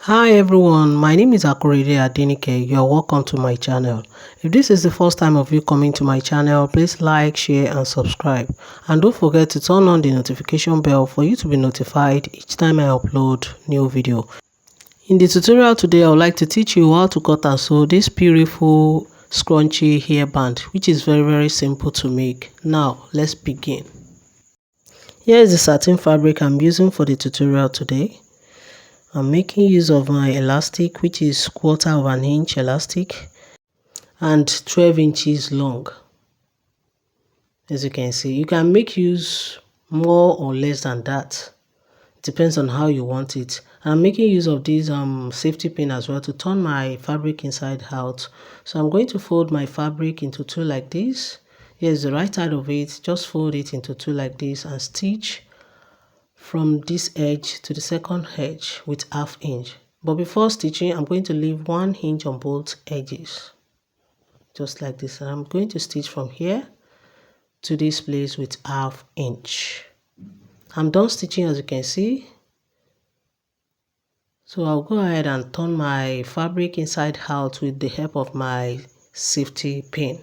Hi everyone, my name is Akorede Adenike. You're welcome to my channel. If this is the first time of you coming to my channel, please like, share and subscribe. And don't forget to turn on the notification bell for you to be notified each time I upload new video. In the tutorial today, I would like to teach you how to cut and sew this beautiful scrunchy hairband, which is very simple to make. Now, let's begin. Here is the satin fabric I'm using for the tutorial today. I'm making use of my elastic, which is 1/4 of an inch elastic and 12 inches long. As you can see, you can make use more or less than that. It depends on how you want it. I'm making use of this safety pin as well to turn my fabric inside out. So I'm going to fold my fabric into two like this. Here's the right side of it. Just fold it into two like this and stitch from this edge to the second edge with 1/2 inch. But before stitching, I'm going to leave 1 inch on both edges, just like this. And I'm going to stitch from here to this place with 1/2 inch. I'm done stitching, as you can see. So I'll go ahead and turn my fabric inside out with the help of my safety pin.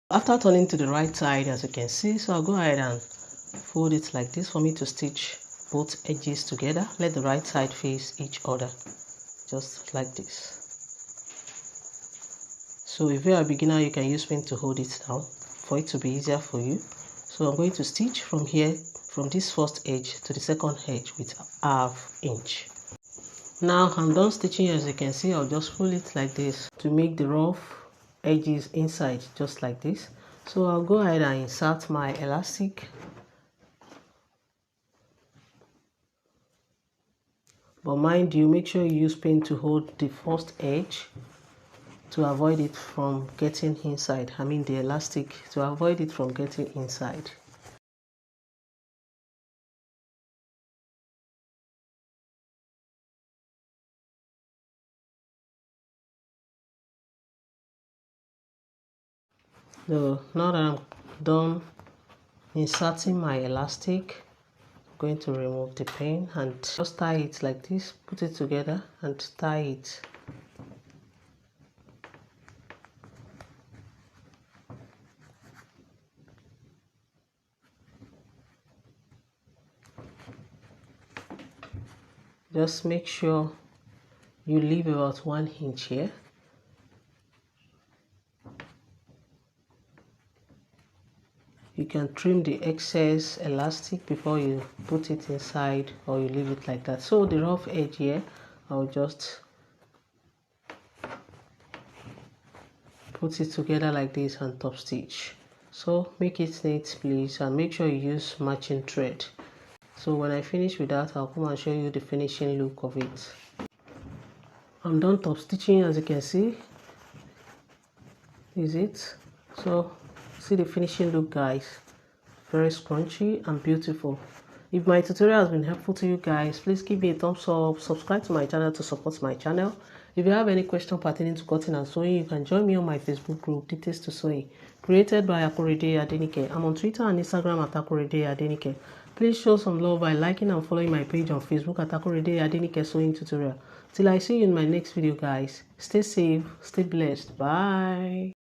After turning to the right side, as you can see, so I'll go ahead and fold it like this for me to stitch both edges together. Let the right side face each other, just like this. So if you're a beginner, you can use pin to hold it down for it to be easier for you. So I'm going to stitch from here, from this first edge to the second edge with 1/2 inch. Now I'm done stitching. As you can see, I'll just pull it like this to make the rough edges inside, just like this. So I'll go ahead and insert my elastic, but mind you, make sure you use pin to hold the first edge to avoid it from getting inside. I mean the elastic, to avoid it from getting inside. So now that I'm done inserting my elastic, I'm going to remove the pin and just tie it like this. Put it together and tie it. Just make sure you leave about 1 inch here. You can trim the excess elastic before you put it inside, or you leave it like that. So the rough edge here, I'll just put it together like this and top stitch. So make it neat please, and make sure you use matching thread. So when I finish with that, I'll come and show you the finishing look of it. I'm done top stitching, as you can see. Is it? So see the finishing look, guys. Very scrunchy and beautiful. If my tutorial has been helpful to you guys, please give me a thumbs up, subscribe to my channel to support my channel. If you have any question pertaining to cutting and sewing, you can join me on my Facebook group, Details to Sewing, created by Akorede Adenike. I'm on Twitter and Instagram at Akorede Adenike. Please show some love by liking and following my page on Facebook at Akorede Adenike Sewing Tutorial. Till I see you in my next video, guys. Stay safe, stay blessed. Bye.